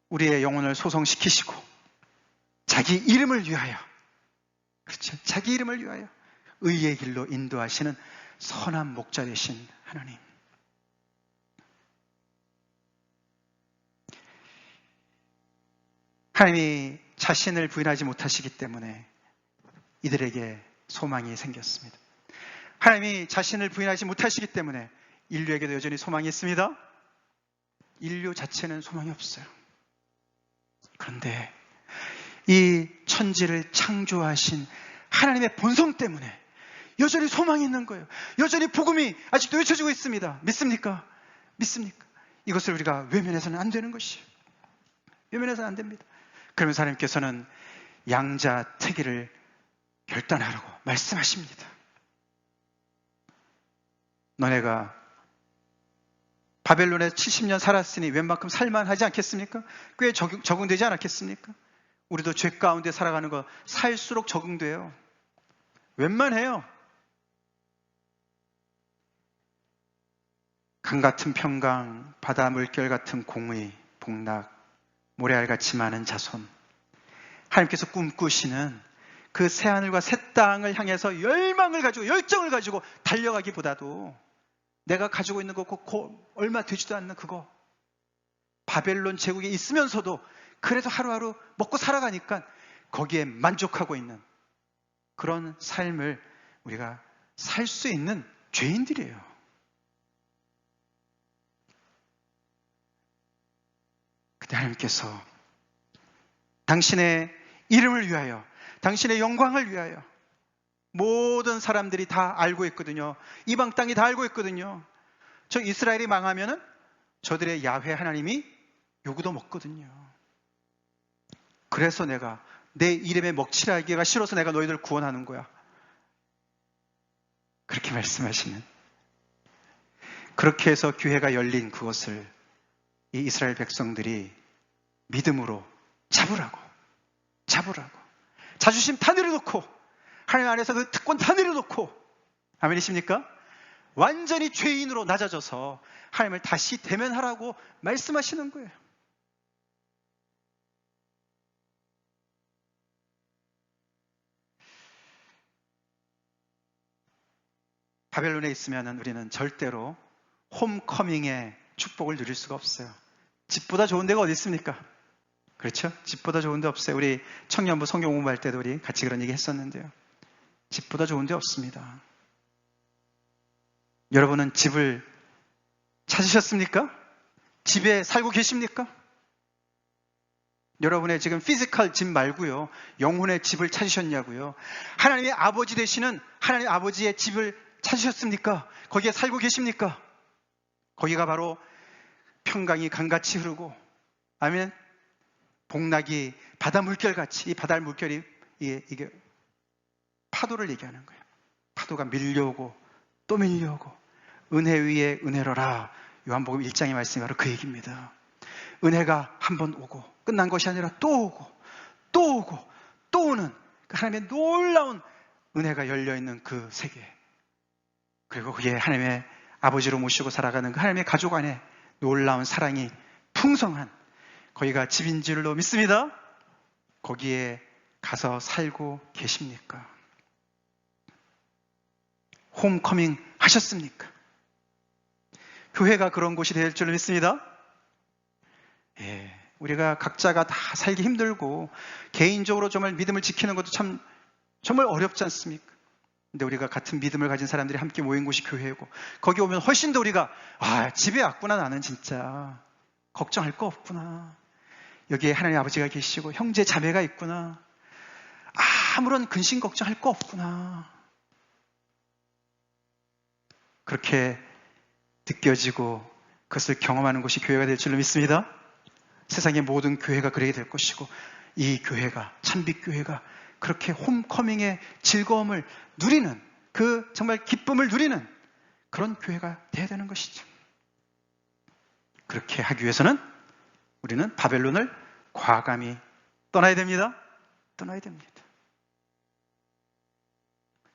우리의 영혼을 소성시키시고 자기 이름을 위하여, 그렇죠, 자기 이름을 위하여 의의 길로 인도하시는 선한 목자 되신 하나님. 하나님이 자신을 부인하지 못하시기 때문에 이들에게 소망이 생겼습니다. 하나님이 자신을 부인하지 못하시기 때문에 인류에게도 여전히 소망이 있습니다. 인류 자체는 소망이 없어요. 그런데 이 천지를 창조하신 하나님의 본성 때문에 여전히 소망이 있는 거예요. 여전히 복음이 아직도 외쳐지고 있습니다. 믿습니까? 믿습니까? 이것을 우리가 외면해서는 안 되는 것이에요. 외면해서는 안 됩니다. 그러면서 하나님께서는 양자택일을 결단하라고 말씀하십니다. 너네가 바벨론에 70년 살았으니 웬만큼 살만하지 않겠습니까? 꽤 적응되지 않았겠습니까? 우리도 죄 가운데 살아가는 거 살수록 적응돼요. 웬만해요. 강 같은 평강, 바다 물결 같은 공의, 복락, 모래알같이 많은 자손. 하나님께서 꿈꾸시는 그 새하늘과 새 땅을 향해서 열망을 가지고 열정을 가지고 달려가기보다도 내가 가지고 있는 거 얼마 되지도 않는 그거, 바벨론 제국에 있으면서도 그래도 하루하루 먹고 살아가니까 거기에 만족하고 있는 그런 삶을 우리가 살 수 있는 죄인들이에요. 근데 하나님께서 당신의 이름을 위하여, 당신의 영광을 위하여 모든 사람들이 다 알고 있거든요. 이방 땅이 다 알고 있거든요. 저 이스라엘이 망하면은 저들의 야훼 하나님이 요구도 먹거든요. 그래서 내가 내 이름에 먹칠하기가 싫어서 내가 너희들 구원하는 거야. 그렇게 말씀하시는, 그렇게 해서 교회가 열린 그것을 이 이스라엘 백성들이 믿음으로 잡으라고 자주심 다 내려놓고 하나님 안에서 그 특권 다 내려놓고, 아멘이십니까? 완전히 죄인으로 낮아져서 하나님을 다시 대면하라고 말씀하시는 거예요. 바벨론에 있으면 우리는 절대로 홈커밍의 축복을 누릴 수가 없어요. 집보다 좋은 데가 어디 있습니까? 그렇죠? 집보다 좋은 데 없어요. 우리 청년부 성경 공부할 때도 우리 같이 그런 얘기 했었는데요. 집보다 좋은 데 없습니다. 여러분은 집을 찾으셨습니까? 집에 살고 계십니까? 여러분의 지금 피지컬 집 말고요, 영혼의 집을 찾으셨냐고요? 하나님의 아버지 되시는 하나님 아버지의 집을 찾으셨습니까? 거기에 살고 계십니까? 거기가 바로 평강이 강같이 흐르고, 아멘, 복락이 바다 물결같이, 이 바다 물결이 이게 파도를 얘기하는 거예요. 파도가 밀려오고 또 밀려오고 은혜 위에 은혜로라. 요한복음 1장의 말씀이 바로 그 얘기입니다. 은혜가 한 번 오고 끝난 것이 아니라 또 오고 또 오고 또 오는 그 하나님의 놀라운 은혜가 열려있는 그 세계, 그리고 그게 하나님의 아버지로 모시고 살아가는 그 하나님의 가족 안에 놀라운 사랑이 풍성한 거기가 집인 줄로 믿습니다. 거기에 가서 살고 계십니까? 홈커밍 하셨습니까? 교회가 그런 곳이 될 줄로 믿습니다. 우리가 각자가 다 살기 힘들고 개인적으로 정말 믿음을 지키는 것도 정말 어렵지 않습니까? 근데 우리가 같은 믿음을 가진 사람들이 함께 모인 곳이 교회고, 거기 오면 훨씬 더 우리가 집에 왔구나, 나는 진짜 걱정할 거 없구나, 여기에 하나님 아버지가 계시고 형제 자매가 있구나, 아무런 근심 걱정할 거 없구나, 그렇게 느껴지고 그것을 경험하는 곳이 교회가 될 줄로 믿습니다. 세상의 모든 교회가 그러게 될 것이고, 이 교회가, 참빛교회가 그렇게 홈커밍의 즐거움을 누리는, 그 정말 기쁨을 누리는 그런 교회가 되어야 되는 것이죠. 그렇게 하기 위해서는 우리는 바벨론을 과감히 떠나야 됩니다. 떠나야 됩니다.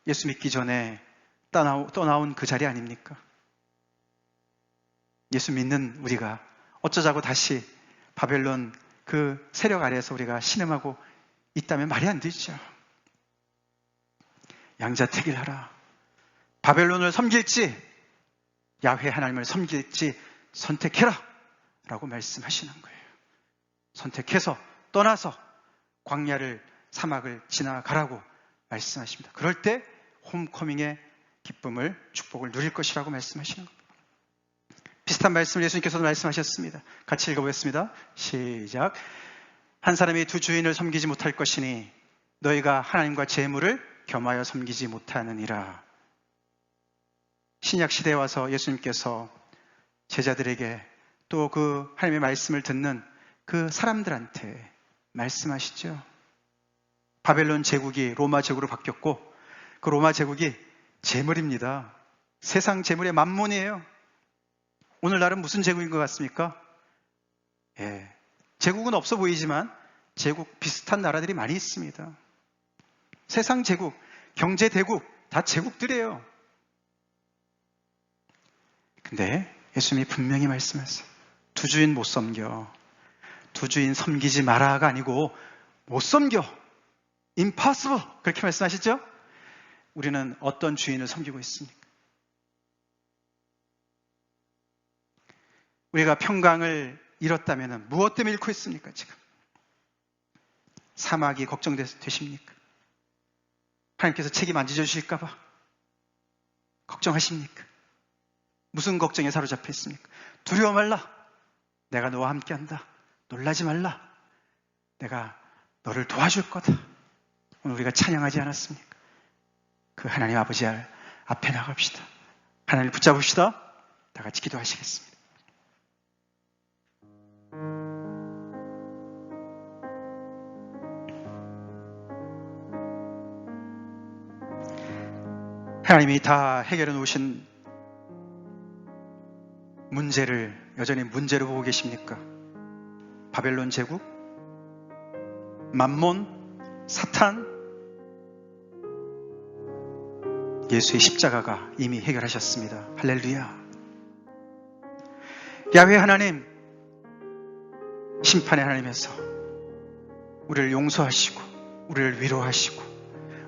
예수 믿기 전에 떠나온 그 자리 아닙니까? 예수 믿는 우리가 어쩌자고 다시 바벨론 그 세력 아래에서 우리가 신음하고 있다면 말이 안 되죠. 양자택일하라. 바벨론을 섬길지 야훼 하나님을 섬길지 선택해라 라고 말씀하시는 거예요. 선택해서 떠나서 광야를, 사막을 지나가라고 말씀하십니다. 그럴 때 홈커밍의 기쁨을, 축복을 누릴 것이라고 말씀하시는 겁니다. 비슷한 말씀을 예수님께서도 말씀하셨습니다. 같이 읽어보겠습니다. 시작. 한 사람이 두 주인을 섬기지 못할 것이니 너희가 하나님과 재물을 겸하여 섬기지 못하느니라. 신약 시대에 와서 예수님께서 제자들에게 또 그 하나님의 말씀을 듣는 그 사람들한테 말씀하시죠. 바벨론 제국이 로마 제국으로 바뀌었고, 그 로마 제국이 재물입니다. 세상 재물의 만몬이에요. 오늘날은 무슨 제국인 것 같습니까? 제국은 없어 보이지만 제국 비슷한 나라들이 많이 있습니다. 세상 제국, 경제 대국, 다 제국들이에요. 근데 예수님이 분명히 말씀하세요. 두 주인 못 섬겨. 두 주인 섬기지 마라가 아니고 못 섬겨. impossible. 그렇게 말씀하시죠? 우리는 어떤 주인을 섬기고 있습니까? 우리가 평강을 잃었다면 무엇 때문에 잃고 있습니까? 지금 사막이 걱정되십니까? 하나님께서 책임 안 지셔주실까 봐 걱정하십니까? 무슨 걱정에 사로잡혀 있습니까? 두려워 말라. 내가 너와 함께한다. 놀라지 말라. 내가 너를 도와줄 거다. 오늘 우리가 찬양하지 않았습니까? 그 하나님 아버지 앞에 나갑시다. 하나님을 붙잡읍시다. 다 같이 기도하시겠습니다. 하나님이 다 해결해 놓으신 문제를 여전히 문제로 보고 계십니까? 바벨론 제국, 만몬, 사탄, 예수의 십자가가 이미 해결하셨습니다. 할렐루야. 야훼 하나님, 심판의 하나님에서 우리를 용서하시고 우리를 위로하시고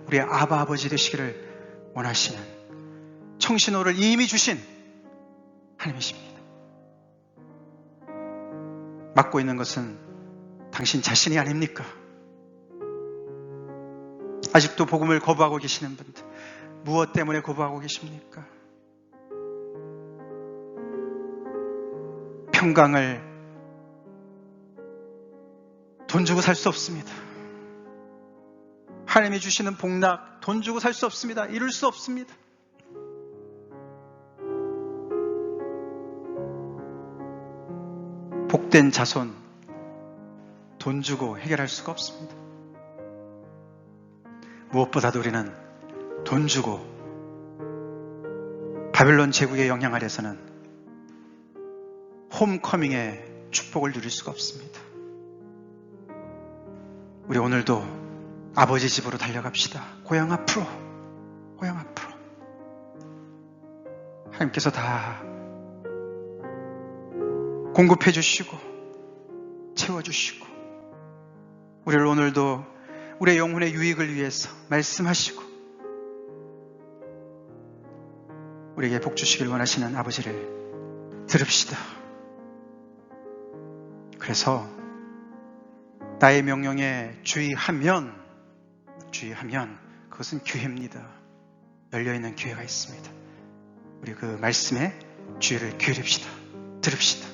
우리의 아바 아버지 되시기를 원하시는 청신호를 이미 주신 하나님이십니다. 맡고 있는 것은 당신 자신이 아닙니까? 아직도 복음을 거부하고 계시는 분들, 무엇 때문에 거부하고 계십니까? 평강을 돈 주고 살 수 없습니다. 하나님이 주시는 복락 돈 주고 살 수 없습니다. 이룰 수 없습니다. 복된 자손 돈 주고 해결할 수가 없습니다. 무엇보다도 우리는 돈 주고 바벨론 제국의 영향 아래서는 홈커밍의 축복을 누릴 수가 없습니다. 우리 오늘도 아버지 집으로 달려갑시다. 고향 앞으로, 고향 앞으로. 하나님께서 다 공급해 주시고 채워주시고 우리를 오늘도 우리의 영혼의 유익을 위해서 말씀하시고 우리에게 복 주시길 원하시는 아버지를 들읍시다. 그래서 나의 명령에 주의하면 그것은 기회입니다. 열려있는 기회가 있습니다. 우리 그 말씀에 주의를 기울입시다. 들읍시다.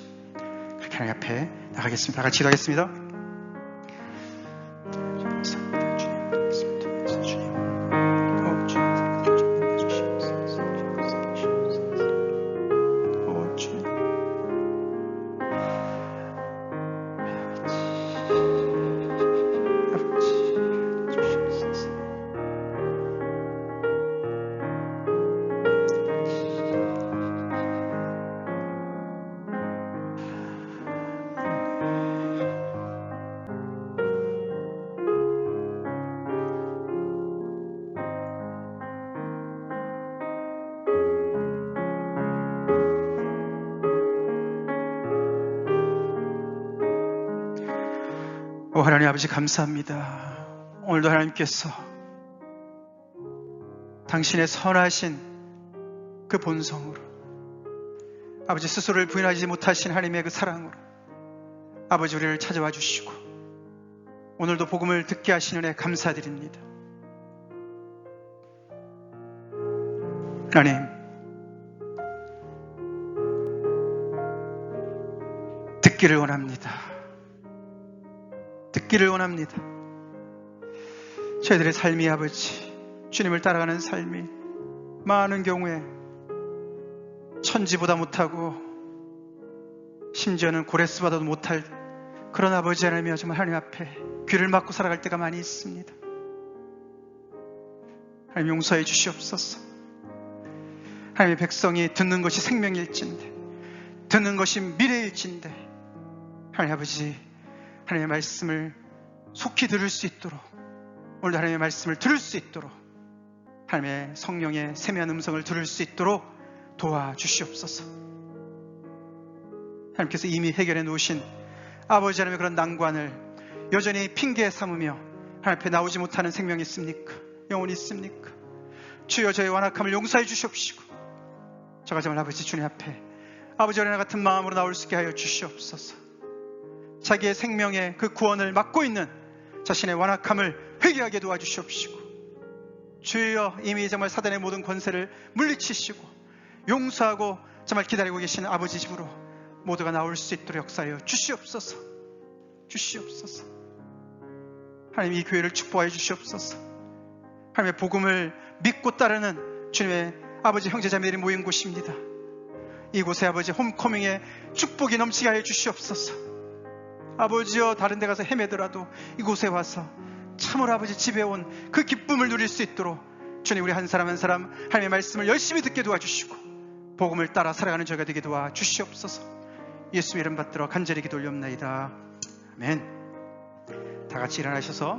그렇게 하나님 앞에 나가겠습니다. 다 같이 기도하겠습니다. 하나님 아버지 감사합니다. 오늘도 하나님께서 당신의 선하신 그 본성으로 아버지 스스로를 부인하지 못하신 하나님의 그 사랑으로 아버지 우리를 찾아와 주시고 오늘도 복음을 듣게 하신 은혜 감사드립니다. 하나님 듣기를 원합니다. 듣기를 원합니다. 저희들의 삶이 아버지 주님을 따라가는 삶이 많은 경우에 천지보다 못하고 심지어는 고레스보다도 못할 그런 아버지 하나님이여 정말 하나님 앞에 귀를 막고 살아갈 때가 많이 있습니다. 하나님 용서해 주시옵소서. 하나님의 백성이 듣는 것이 생명일진데 듣는 것이 미래일진데 하나님 아버지 하나님의 말씀을 속히 들을 수 있도록 오늘도 하나님의 말씀을 들을 수 있도록 하나님의 성령의 세미한 음성을 들을 수 있도록 도와주시옵소서. 하나님께서 이미 해결해 놓으신 아버지 하나님의 그런 난관을 여전히 핑계 삼으며 하나님 앞에 나오지 못하는 생명이 있습니까? 영혼이 있습니까? 주여 저의 완악함을 용서해 주시옵시고 저가 정말 아버지 주님 앞에 아버지 어린아 같은 마음으로 나올 수 있게 하여 주시옵소서. 자기의 생명의 그 구원을 막고 있는 자신의 완악함을 회개하게 도와주시옵시고 주여 이미 정말 사단의 모든 권세를 물리치시고 용서하고 정말 기다리고 계시는 아버지 집으로 모두가 나올 수 있도록 역사하여 주시옵소서. 하나님 이 교회를 축복하여 주시옵소서. 하나님의 복음을 믿고 따르는 주님의 아버지 형제자매들이 모인 곳입니다. 이곳에 아버지 홈커밍의 축복이 넘치게 하여 주시옵소서. 아버지여 다른 데 가서 헤매더라도 이곳에 와서 참으로 아버지 집에 온 그 기쁨을 누릴 수 있도록 주님 우리 한 사람 한 사람 하나님의 말씀을 열심히 듣게 도와주시고 복음을 따라 살아가는 저희가 되게 도와주시옵소서. 예수의 이름 받들어 간절히 기도 올리옵나이다. 아멘. 다 같이 일어나셔서